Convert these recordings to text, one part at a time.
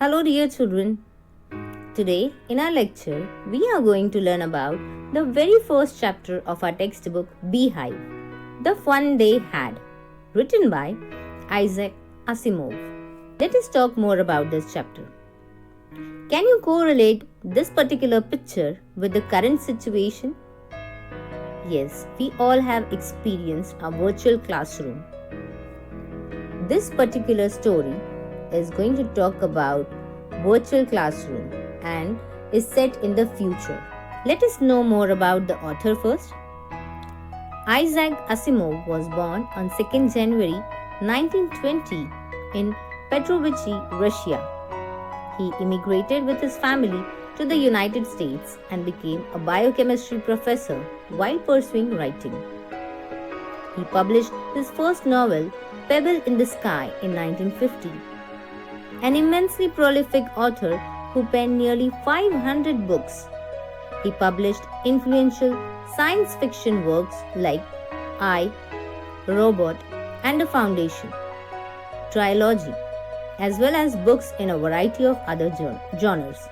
Hello, dear children. Today, in our lecture, we are going to learn about the very first chapter of our textbook, Beehive, The Fun They Had, written by Isaac Asimov. Let us talk more about this chapter. Can you correlate this particular picture with the current situation? Yes, we all have experienced a virtual classroom. This particular story is going to talk about virtual classroom and is set in the future. Let us know more about the author first. Isaac Asimov was born on 2nd January 1920 in Petrovichi, Russia. He immigrated with his family to the United States and became a biochemistry professor while pursuing writing. He published his first novel, Pebble in the Sky, in 1950. An immensely prolific author who penned nearly 500 books. He published influential science fiction works like I, Robot, and The Foundation, Trilogy, as well as books in a variety of other genres.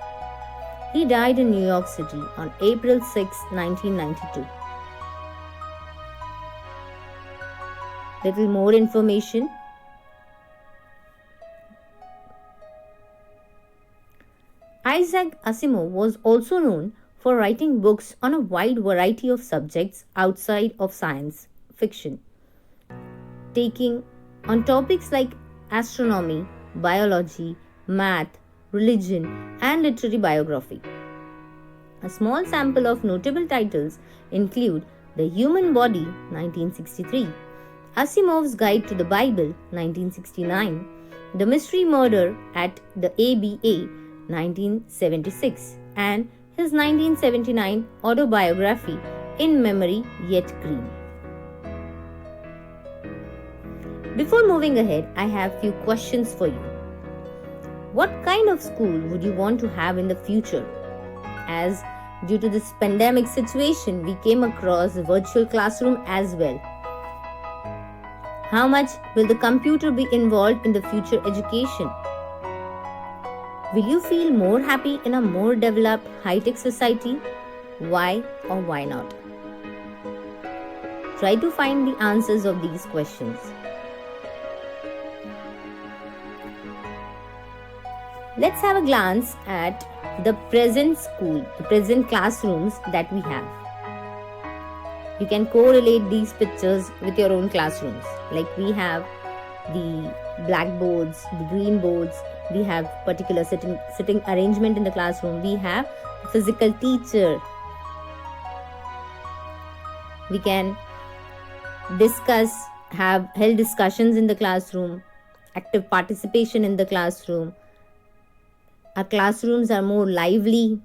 He died in New York City on April 6, 1992. Little more information. Isaac Asimov was also known for writing books on a wide variety of subjects outside of science fiction, taking on topics like astronomy, biology, math, religion, and literary biography. A small sample of notable titles include The Human Body, 1963, Asimov's Guide to the Bible, 1969, The Mystery Murder at the ABA, 1976, and his 1979 autobiography, In Memory Yet Green. Before moving ahead, I have few questions for you. What kind of school would you want to have in the future? As due to this pandemic situation, we came across a virtual classroom as well. How much will the computer be involved in the future education? Will you feel more happy in a more developed, high-tech society? Why or why not? Try to find the answers of these questions. Let's have a glance at the present school, the present classrooms that we have. You can correlate these pictures with your own classrooms. Like we have the blackboards, the green boards, we have particular sitting arrangement in the classroom, we have physical teacher. We can have held discussions in the classroom, active participation in the classroom. Our classrooms are more lively.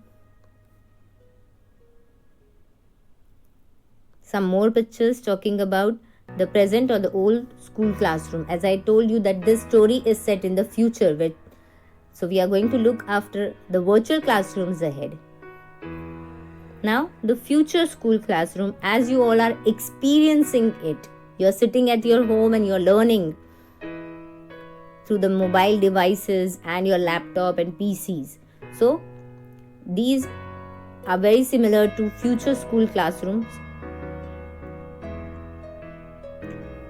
Some more pictures talking about the present or the old school classroom. As I told you that this story is set in the future, so we are going to look after the virtual classrooms ahead. Now, the future school classroom, as you all are experiencing it, you are sitting at your home and you are learning through the mobile devices and your laptop and PCs. So, these are very similar to future school classrooms.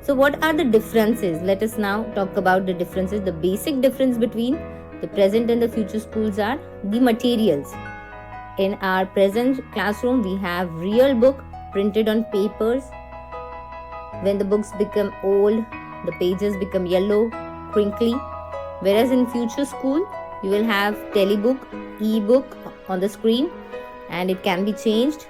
So, what are the differences? Let us now talk about the differences. The basic difference between the present and the future schools are the materials. In our present classroom, we have real book printed on papers. When the books become old, the pages become yellow, crinkly. Whereas in future school, you will have telebook, e-book on the screen, and it can be changed.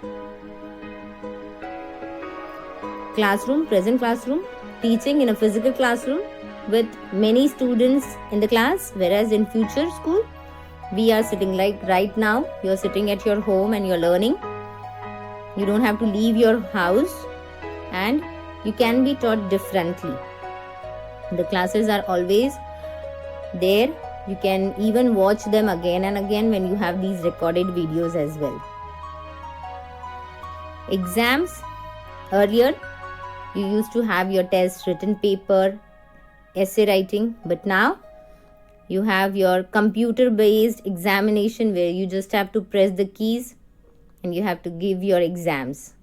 Classroom, present classroom, teaching in a physical classroom with many students in the class, whereas in future school, we are sitting like right now, you are sitting at your home and you're learning. You don't have to leave your house and you can be taught differently. The classes are always there. You can even watch them again and again when you have these recorded videos as well. Exams. Earlier, you used to have your test, written paper, essay writing, but now You have your computer-based examination where you just have to press the keys and you have to give your exams.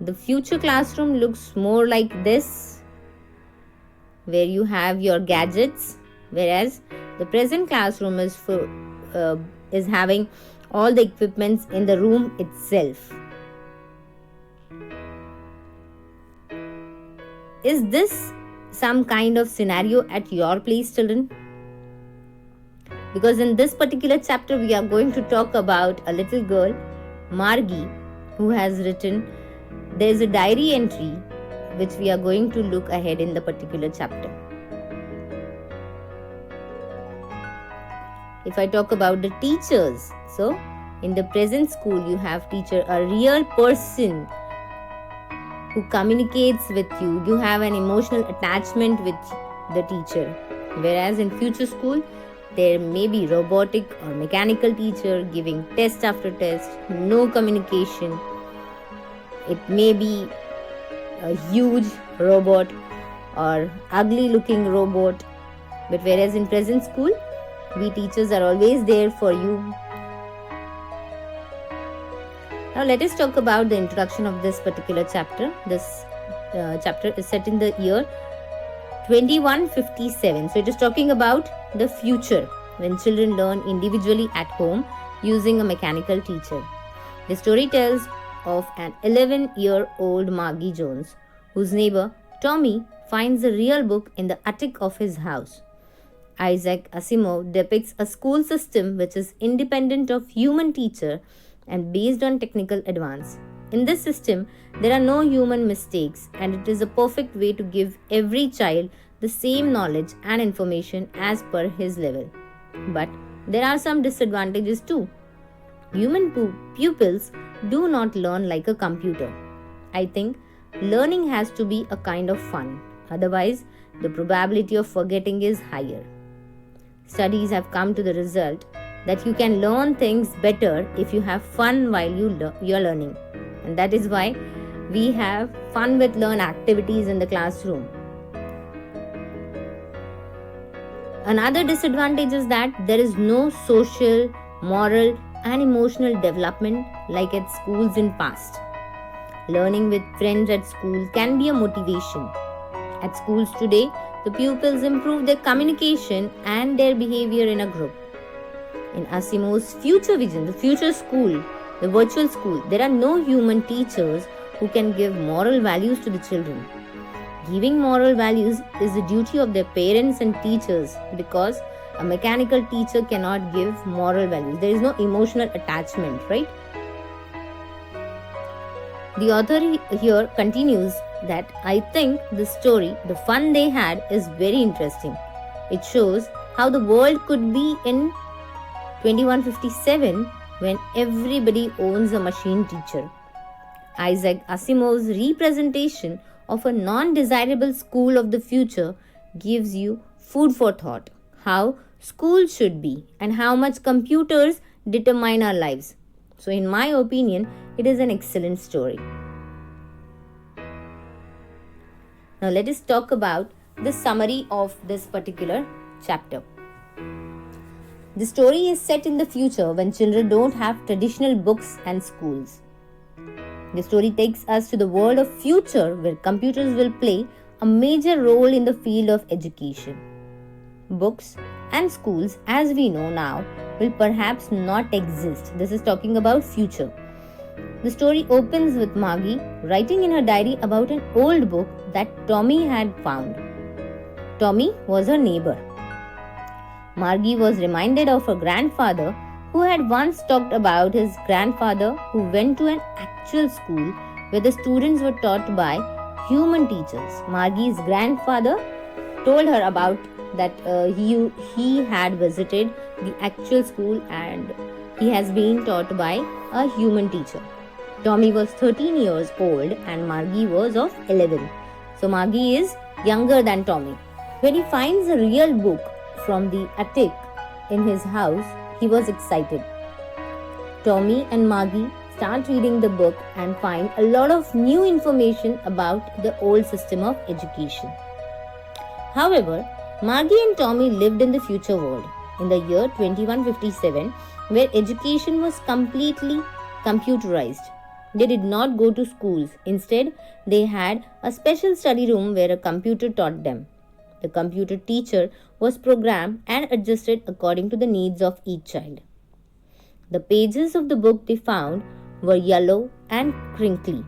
The future classroom looks more like this, where you have your gadgets, whereas the present classroom is having all the equipments in the room itself. Is this some kind of scenario at your place, children? Because in this particular chapter, we are going to talk about a little girl, Margie, who has written, there's a diary entry which we are going to look ahead in the particular chapter. If I talk about the teachers, so in the present school, you have teacher, a real person who communicates with you. You have an emotional attachment with the teacher. Whereas in future school, there may be robotic or mechanical teacher giving test after test, no communication. It may be a huge robot or ugly looking robot. But whereas in present school, we teachers are always there for you. Now let us talk about the introduction of this particular chapter. This chapter is set in the year 2157. So it is talking about the future when children learn individually at home using a mechanical teacher. The story tells of an 11-year-old Margie Jones whose neighbor Tommy finds a real book in the attic of his house. Isaac Asimov depicts a school system which is independent of human teacher and based on technical advance. In this system, there are no human mistakes, and it is a perfect way to give every child the same knowledge and information as per his level. But there are some disadvantages too. Human pupils do not learn like a computer. I think learning has to be a kind of fun. Otherwise, the probability of forgetting is higher. Studies have come to the result that you can learn things better if you have fun while you're learning. And that is why we have fun with learn activities in the classroom. Another disadvantage is that there is no social, moral and emotional development like at schools in past. Learning with friends at school can be a motivation. At schools today, the pupils improve their communication and their behavior in a group. In Asimov's future vision, the future school, the virtual school, there are no human teachers who can give moral values to the children. Giving moral values is the duty of their parents and teachers because a mechanical teacher cannot give moral values. There is no emotional attachment, right? The author here continues that I think the story, The Fun They Had, is very interesting. It shows how the world could be in 2157 when everybody owns a machine teacher. Isaac Asimov's representation of a non-desirable school of the future gives you food for thought, how school should be and how much computers determine our lives. So in my opinion, it is an excellent story. Now let us talk about the summary of this particular chapter. The story is set in the future when children don't have traditional books and schools. The story takes us to the world of future where computers will play a major role in the field of education. Books and schools, as we know now, will perhaps not exist. This is talking about future. The story opens with Margie writing in her diary about an old book that Tommy had found. Tommy was her neighbor. Margie was reminded of her grandfather who had once talked about his grandfather who went to an actual school where the students were taught by human teachers. Margie's grandfather told her about that he had visited the actual school and he has been taught by a human teacher. Tommy was 13 years old and Margie was of 11. So Margie is younger than Tommy. When he finds a real book from the attic in his house, he was excited. Tommy and Margie start reading the book and find a lot of new information about the old system of education. However, Margie and Tommy lived in the future world, in the year 2157, where education was completely computerized. They did not go to schools. Instead, they had a special study room where a computer taught them. The computer teacher was programmed and adjusted according to the needs of each child. The pages of the book they found were yellow and crinkly.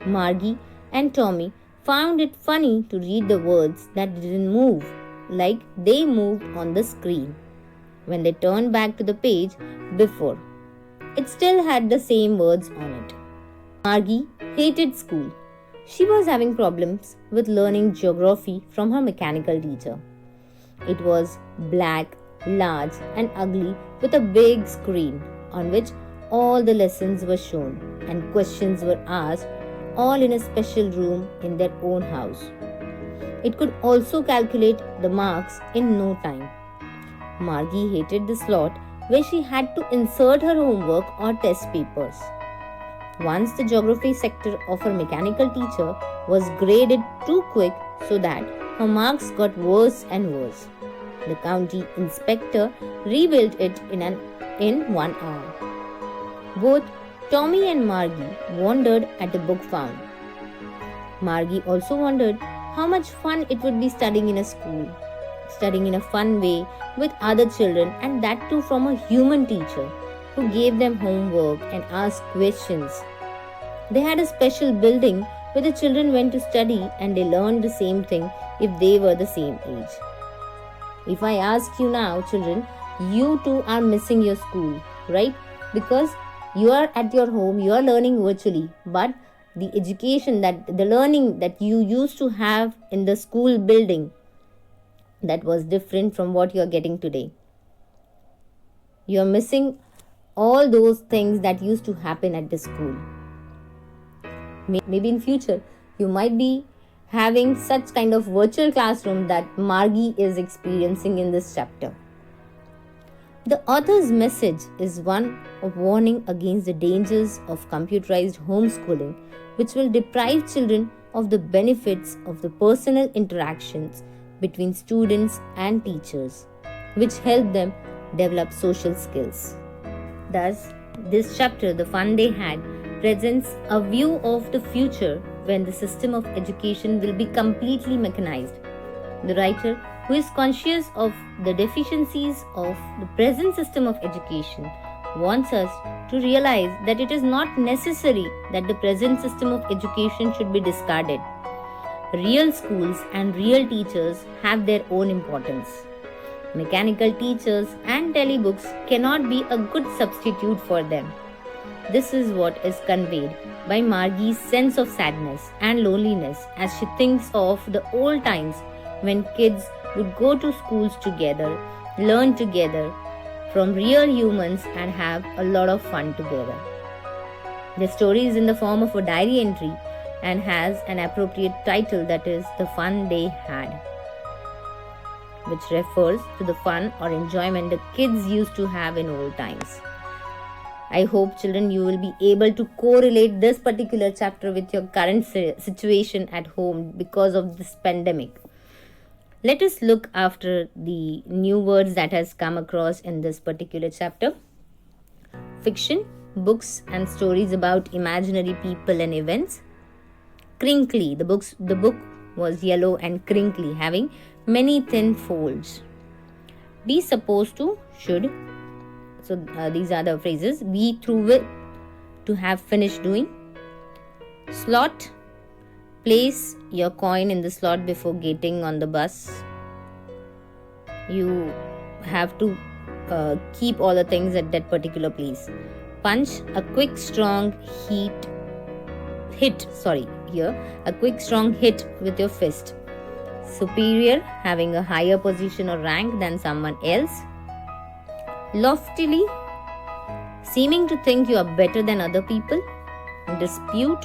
Margie and Tommy found it funny to read the words that didn't move, like they moved on the screen. When they turned back to the page before, it still had the same words on it. Margie hated school. She was having problems with learning geography from her mechanical teacher. It was black, large, and ugly with a big screen on which all the lessons were shown and questions were asked, all in a special room in their own house. It could also calculate the marks in no time. Margie hated the slot where she had to insert her homework or test papers. Once the geography sector of her mechanical teacher was graded too quick so that her marks got worse and worse. The county inspector rebuilt it in 1 hour. Both Tommy and Margie wondered at the book found. Margie also wondered how much fun it would be studying in a school, studying in a fun way with other children, and that too from a human teacher who gave them homework and asked questions. They had a special building where the children went to study and they learned the same thing if they were the same age. If I ask you now, children, you too are missing your school, right? Because you are at your home, you are learning virtually, but the learning that you used to have in the school building, that was different from what you are getting today. You are missing all those things that used to happen at the school. Maybe in future, you might be having such kind of virtual classroom that Margie is experiencing in this chapter. The author's message is one of warning against the dangers of computerized homeschooling, which will deprive children of the benefits of the personal interactions between students and teachers, which help them develop social skills. Thus, this chapter, The Fun They Had, presents a view of the future when the system of education will be completely mechanized. The writer, who is conscious of the deficiencies of the present system of education, wants us to realize that it is not necessary that the present system of education should be discarded. Real schools and real teachers have their own importance. Mechanical teachers and telebooks cannot be a good substitute for them. This is what is conveyed by Margie's sense of sadness and loneliness as she thinks of the old times when kids would go to schools together, learn together from real humans, and have a lot of fun together. The story is in the form of a diary entry and has an appropriate title, that is The Fun They Had, which refers to the fun or enjoyment the kids used to have in old times. I hope, children, you will be able to correlate this particular chapter with your current situation at home because of this pandemic. Let us look after the new words that has come across in this particular chapter. Fiction, books and stories about imaginary people and events. Crinkly, the book was yellow and crinkly, having many thin folds. Be supposed to, should. So these are the phrases. Be through with, to have finished doing. Slot, place your coin in the slot before getting on the bus. You have to keep all the things at that particular place. Punch, a quick strong a quick strong hit with your fist. Superior, having a higher position or rank than someone else. Loftily, seeming to think you are better than other people. Dispute,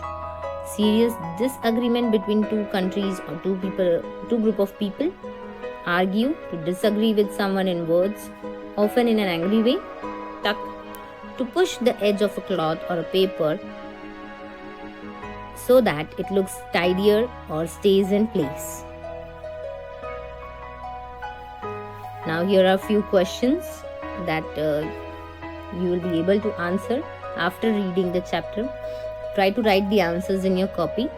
serious disagreement between two countries or two group of people. Argue, to disagree with someone in words, often in an angry way. Tuck, to push the edge of a cloth or a paper so that it looks tidier or stays in place. Now, here are a few questions that you will be able to answer after reading the chapter. Try to write the answers in your copy